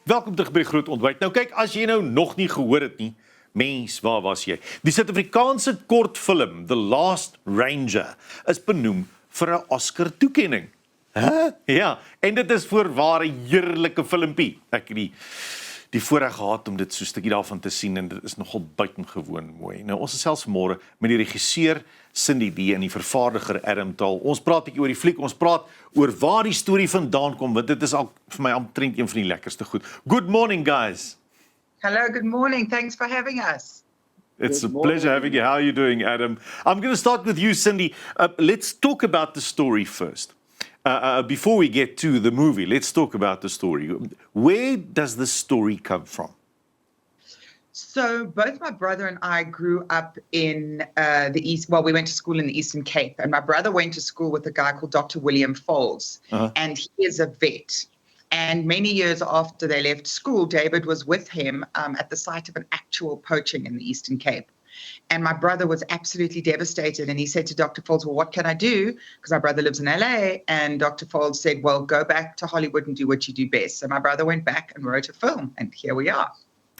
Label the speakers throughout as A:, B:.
A: Welkom terug by GROOT Ontbyt. Nou kyk, as jy nou nog nie gehoor het nie, mens, waar was jy? Die Suid-Afrikaanse kortfilm, The Last Ranger, is benoem vir 'n Oscar-toekenning. Ja, en dit is voorwaar 'n heerlike filmpie. Ek het die voorreg gehad om dit so 'n stukkie daarvan te sien en dit is nogal buitengewoon mooi. Nou, ons is selfs vanmôre met die regisseur Indien en die vervaardiger Adam Thal. Ons praat 'n bietjie oor die fliek, ons praat oor waar die storie vandaan kom, want dit is al vir my omtrent een van die lekkerste goed. Good morning, guys.
B: Hello, good morning. Thanks for having us.
A: It's a pleasure having you. How are you doing, Adam? I'm going to start with you, Cindy. Let's talk about the story first. Before we get to the movie, let's talk about the story. Where does the story come from?
B: So both my brother and I grew up in the East. Well, we went to school in the Eastern Cape, and my brother went to school with a guy called Dr. William Folds, and he is a vet. And many years after they left school, David was with him at the site of an actual poaching in the Eastern Cape. And my brother was absolutely devastated. And he said to Dr. Folds, well, what can I do? Because my brother lives in LA. And Dr. Folds said, well, go back to Hollywood and do what you do best. So my brother went back and wrote a film. And here we are.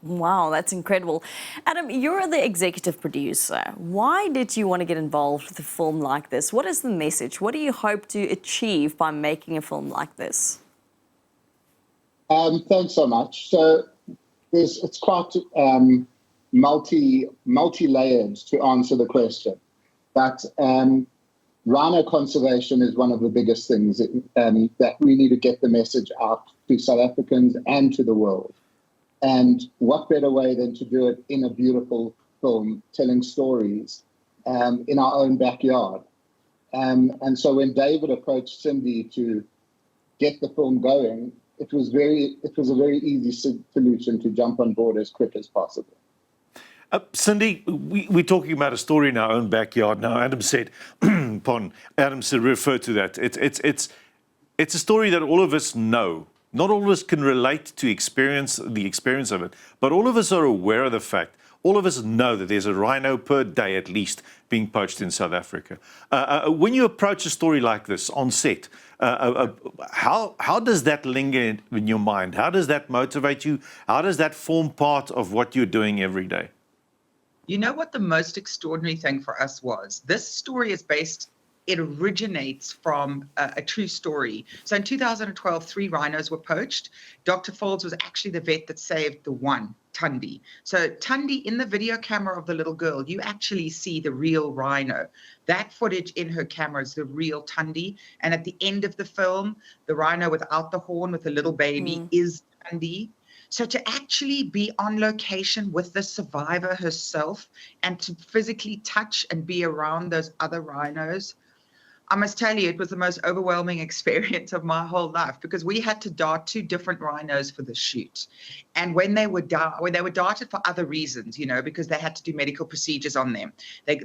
C: Wow, that's incredible. Adam, you're the executive producer. Why did you want to get involved with a film like this? What is the message? What do you hope to achieve by making a film like this?
D: Thanks so much. So it's quite multi-layered to answer the question. But rhino conservation is one of the biggest things that we need to get the message out to South Africans and to the world. And what better way than to do it in a beautiful film, telling stories in our own backyard. And so when David approached Cindy to get the film going, it was a very easy solution to jump on board as quick as possible.
A: Cindy, we're talking about a story in our own backyard now. Adam said, Adam said, refer to that. It's a story that all of us know. Not all of us can relate to the experience of it, but all of us are aware of the fact. All of us know that there's a rhino per day at least being poached in South Africa. When you approach a story like this on set, how does that linger in your mind? How does that motivate you? How does that form part of what you're doing every day?
B: You know what the most extraordinary thing for us was? This story is it originates from a true story. So in 2012, 3 rhinos were poached. Dr. Folds was actually the vet that saved the one, Tundi. So Tundi, in the video camera of the little girl, you actually see the real rhino. That footage in her camera is the real Tundi. And at the end of the film, the rhino without the horn with the little baby is Tundi. So to actually be on location with the survivor herself and to physically touch and be around those other rhinos, I must tell you, it was the most overwhelming experience of my whole life because we had to dart 2 different rhinos for the shoot. And when they were darted for other reasons, because they had to do medical procedures on them,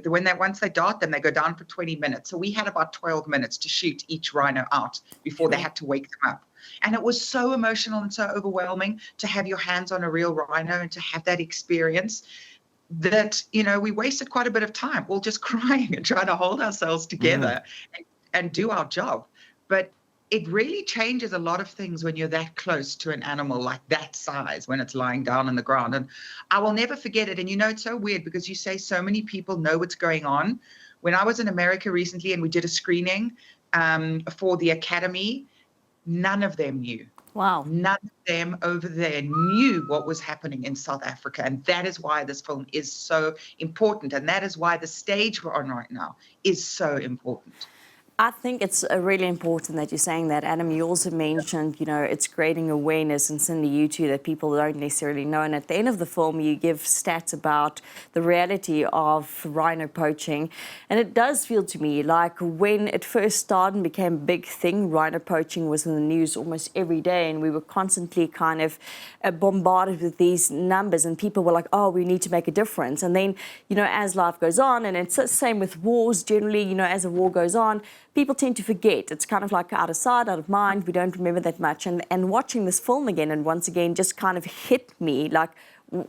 B: once they dart them, they go down for 20 minutes. So we had about 12 minutes to shoot each rhino out before they had to wake them up. And it was so emotional and so overwhelming to have your hands on a real rhino and to have that experience that, we wasted quite a bit of time all just crying and trying to hold ourselves together and do our job. But it really changes a lot of things when you're that close to an animal like that size, when it's lying down on the ground. And I will never forget it. And it's so weird because you say so many people know what's going on. When I was in America recently and we did a screening for the Academy, none of them knew.
C: Wow.
B: None of them over there knew what was happening in South Africa. And that is why this film is so important. And that is why the stage we're on right now is so important.
C: I think it's really important that you're saying that, Adam. You also mentioned, it's creating awareness, and Cindy, you too, that people don't necessarily know. And at the end of the film, you give stats about the reality of rhino poaching. And it does feel to me like when it first started and became a big thing, rhino poaching was in the news almost every day. And we were constantly kind of bombarded with these numbers. And people were like, oh, we need to make a difference. And then, as life goes on, and it's the same with wars generally, as a war goes on, people tend to forget. It's kind of like out of sight, out of mind. We don't remember that much. And watching this film again and once again just kind of hit me like,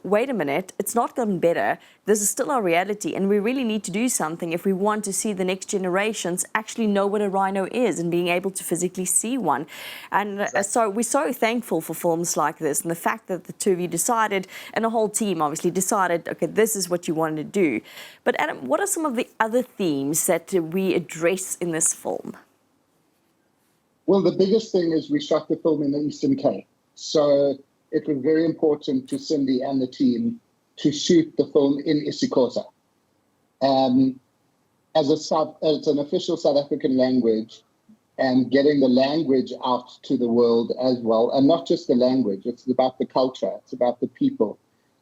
C: wait a minute, it's not gotten better. This is still our reality, and we really need to do something if we want to see the next generations actually know what a rhino is and being able to physically see one. And so we're so thankful for films like this, and the fact that the two of you decided, and the whole team obviously decided, okay, this is what you wanted to do. But Adam, what are some of the other themes that we address in this film?
D: Well, the biggest thing is we shot the film in the Eastern Cape. So it was very important to Cindy and the team to shoot the film in isiXhosa. As an official South African language, and getting the language out to the world as well, and not just the language, it's about the culture, it's about the people.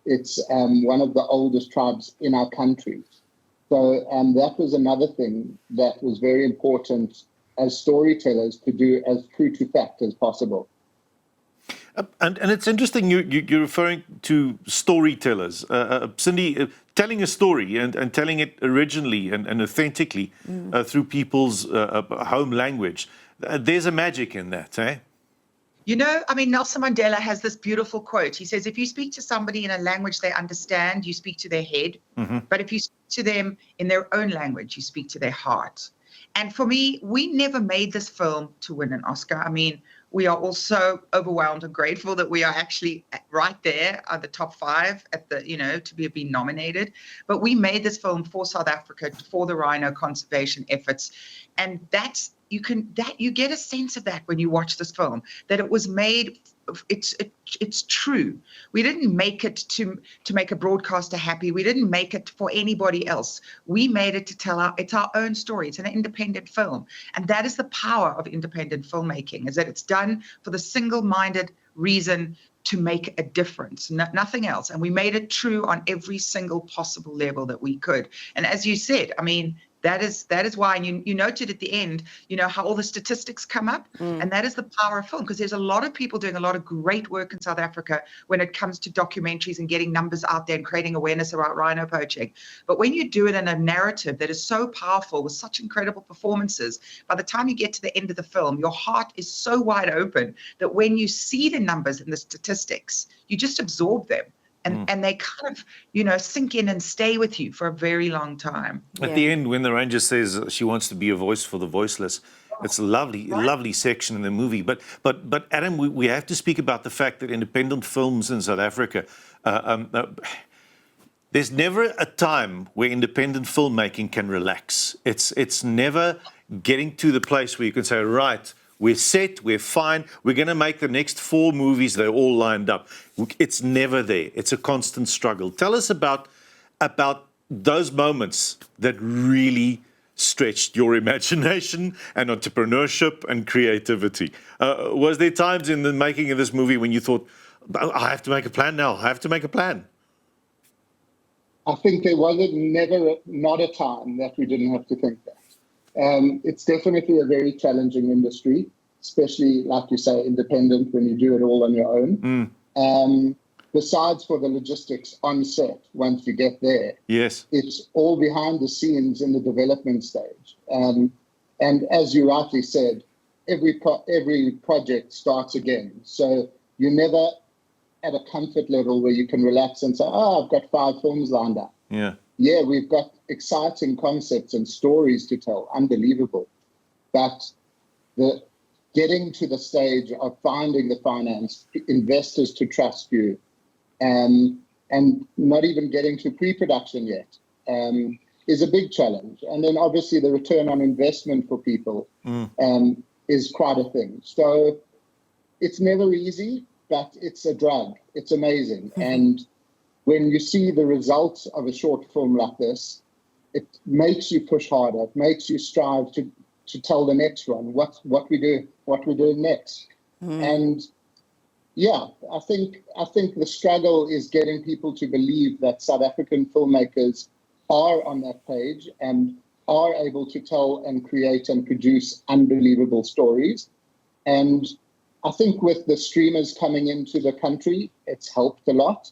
D: It's one of the oldest tribes in our country. So that was another thing that was very important as storytellers to do as true to fact as possible.
A: And it's interesting you're referring to storytellers. Cindy, telling a story and telling it originally and authentically through people's home language. There's a magic in that, eh?
B: You know, I mean, Nelson Mandela has this beautiful quote. He says, if you speak to somebody in a language they understand, you speak to their head. But if you speak to them in their own language, you speak to their heart. And for me, we never made this film to win an Oscar. I mean, we are also overwhelmed and grateful that we are actually right there at the top 5 at the, to be nominated. But we made this film for South Africa, for the rhino conservation efforts. And you get a sense of that when you watch this film, that it was made, it's true. We didn't make it to make a broadcaster happy. We didn't make it for anybody else. We made it to tell it's our own story. It's an independent film. And that is the power of independent filmmaking, is that it's done for the single-minded reason to make a difference, nothing else. And we made it true on every single possible level that we could. And as you said, I mean, that is why, and you noted at the end, how all the statistics come up, and that is the power of film, because there's a lot of people doing a lot of great work in South Africa when it comes to documentaries and getting numbers out there and creating awareness about rhino poaching. But when you do it in a narrative that is so powerful with such incredible performances, by the time you get to the end of the film, your heart is so wide open that when you see the numbers and the statistics, you just absorb them. And they kind of, sink in and stay with you for a very long time.
A: At the end, when the ranger says she wants to be a voice for the voiceless, it's a lovely section in the movie. But Adam, we have to speak about the fact that independent films in South Africa, there's never a time where independent filmmaking can relax. It's never getting to the place where you can say, right, we're set, we're fine, we're going to make the next 4 movies, they're all lined up. It's never there. It's a constant struggle. Tell us about those moments that really stretched your imagination and entrepreneurship and creativity. Was there times in the making of this movie when you thought, I have to make a plan now, I have to make a plan?
D: I think there was not a time that we didn't have to think that. It's definitely a very challenging industry, especially, like you say, independent, when you do it all on your own. Besides for the logistics on set, once you get there,
A: yes,
D: it's all behind the scenes in the development stage. And as you rightly said, every project starts again. So you're never at a comfort level where you can relax and say, I've got 5 films lined up. Yeah, we've got exciting concepts and stories to tell, unbelievable. But the getting to the stage of finding the finance, investors to trust you, and not even getting to pre-production yet, is a big challenge. And then obviously the return on investment for people is quite a thing. So it's never easy, but it's a drug. It's amazing. And when you see the results of a short film like this, it makes you push harder. It makes you strive to tell the next one what we're doing next. And yeah, I think the struggle is getting people to believe that South African filmmakers are on that page and are able to tell and create and produce unbelievable stories. And I think with the streamers coming into the country, it's helped a lot.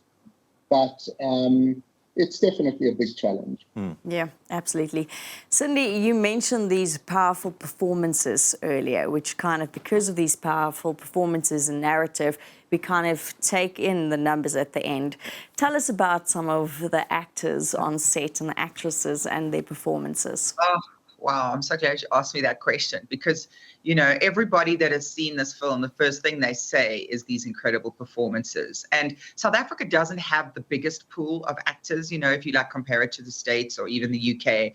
D: But it's definitely a big challenge.
C: Yeah, absolutely. Cindy, you mentioned these powerful performances earlier, which kind of, because of these powerful performances and narrative, we kind of take in the numbers at the end. Tell us about some of the actors on set and the actresses and their performances.
B: Oh, wow, I'm so glad you asked me that question because, you know, everybody that has seen this film, the first thing they say is these incredible performances. And South Africa doesn't have the biggest pool of actors, you know, if you like compare it to the States or even the UK.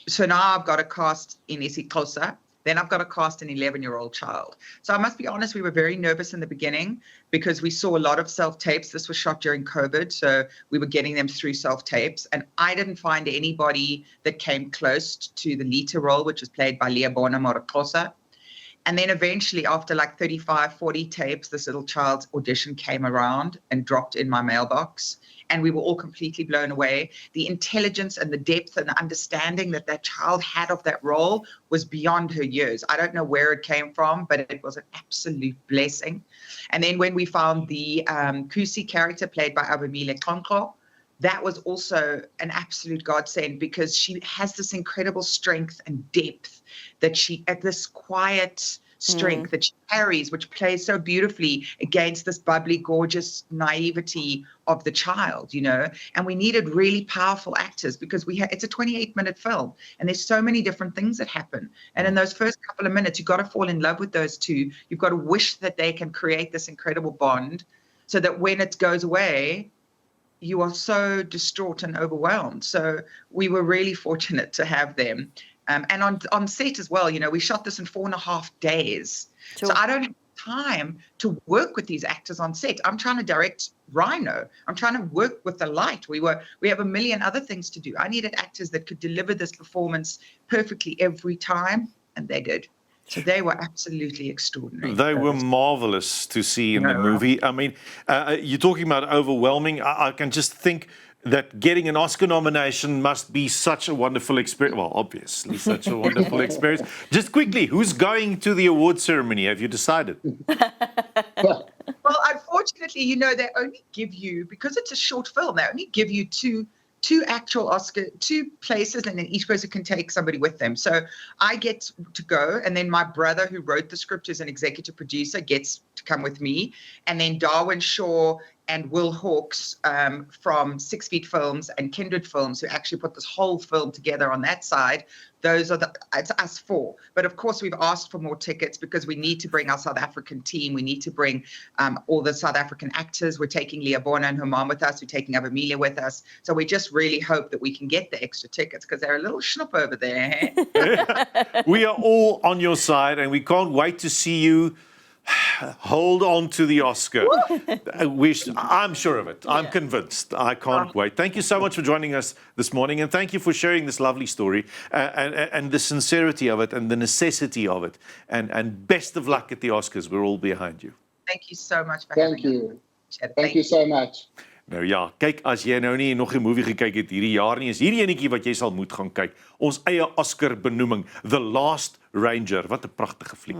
B: So now I've got a cast in isiXhosa, then I've got to cast an 11-year-old child. So I must be honest, we were very nervous in the beginning because we saw a lot of self-tapes. This was shot during COVID, so we were getting them through self-tapes. And I didn't find anybody that came close to the Lita role, which was played by Leabona Morakosa. And then eventually, after like 35, 40 tapes, this little child's audition came around and dropped in my mailbox. And we were all completely blown away. The intelligence and the depth and the understanding that that child had of that role was beyond her years. I don't know where it came from, but it was an absolute blessing. And then when we found the Kusi character played by Abamile Konklo, that was also an absolute godsend because she has this incredible strength and depth that this quiet strength that she carries, which plays so beautifully against this bubbly, gorgeous naivety of the child, you know. And we needed really powerful actors because it's a 28-minute film and there's so many different things that happen. And in those first couple of minutes, you've got to fall in love with those two. You've got to wish that they can create this incredible bond so that when it goes away, you are so distraught and overwhelmed. So we were really fortunate to have them. And on set as well, you know, we shot this in 4.5 days. Sure. So I don't have time to work with these actors on set. I'm trying to direct Rhino. I'm trying to work with the light. We have a million other things to do. I needed actors that could deliver this performance perfectly every time, and they did. So they were absolutely extraordinary.
A: They were marvelous to see in the movie. I mean, you're talking about overwhelming. I can just think that getting an Oscar nomination must be such a wonderful experience. Well, obviously, such a wonderful experience. Just quickly, who's going to the award ceremony? Have you decided?
B: Well, unfortunately, you know, they only give you, because it's a short film, they only give you two actual Oscar, 2 places, and then each person can take somebody with them. So I get to go, and then my brother who wrote the script, who's an executive producer, gets to come with me. And then Darwin Shaw and Will Hawkes from 6 Feet Films and Kindred Films, who actually put this whole film together on that side. It's us 4. But of course, we've asked for more tickets because we need to bring our South African team. We need to bring all the South African actors. We're taking Leabona and her mom with us. We're taking Abamile with us. So we just really hope that we can get the extra tickets because they're a little schnoep over there.
A: We are all on your side, and we can't wait to see you hold on to the Oscar. I'm sure of it. I'm convinced. I can't wait. Thank you so much for joining us this morning, and thank you for sharing this lovely story and the sincerity of it and the necessity of it. And best of luck at the Oscars. We're all behind you.
B: Thank you so much for having
D: us.
B: Thank you
D: so much.
A: Nou ja, kyk, as jy nou nie nog 'n movie gekyk het hierdie jaar nie, is hierdie enetjie wat jy sal moet gaan kyk. Ons eie Oscar-benoeming, The Last Ranger. Wat 'n pragtige fliek.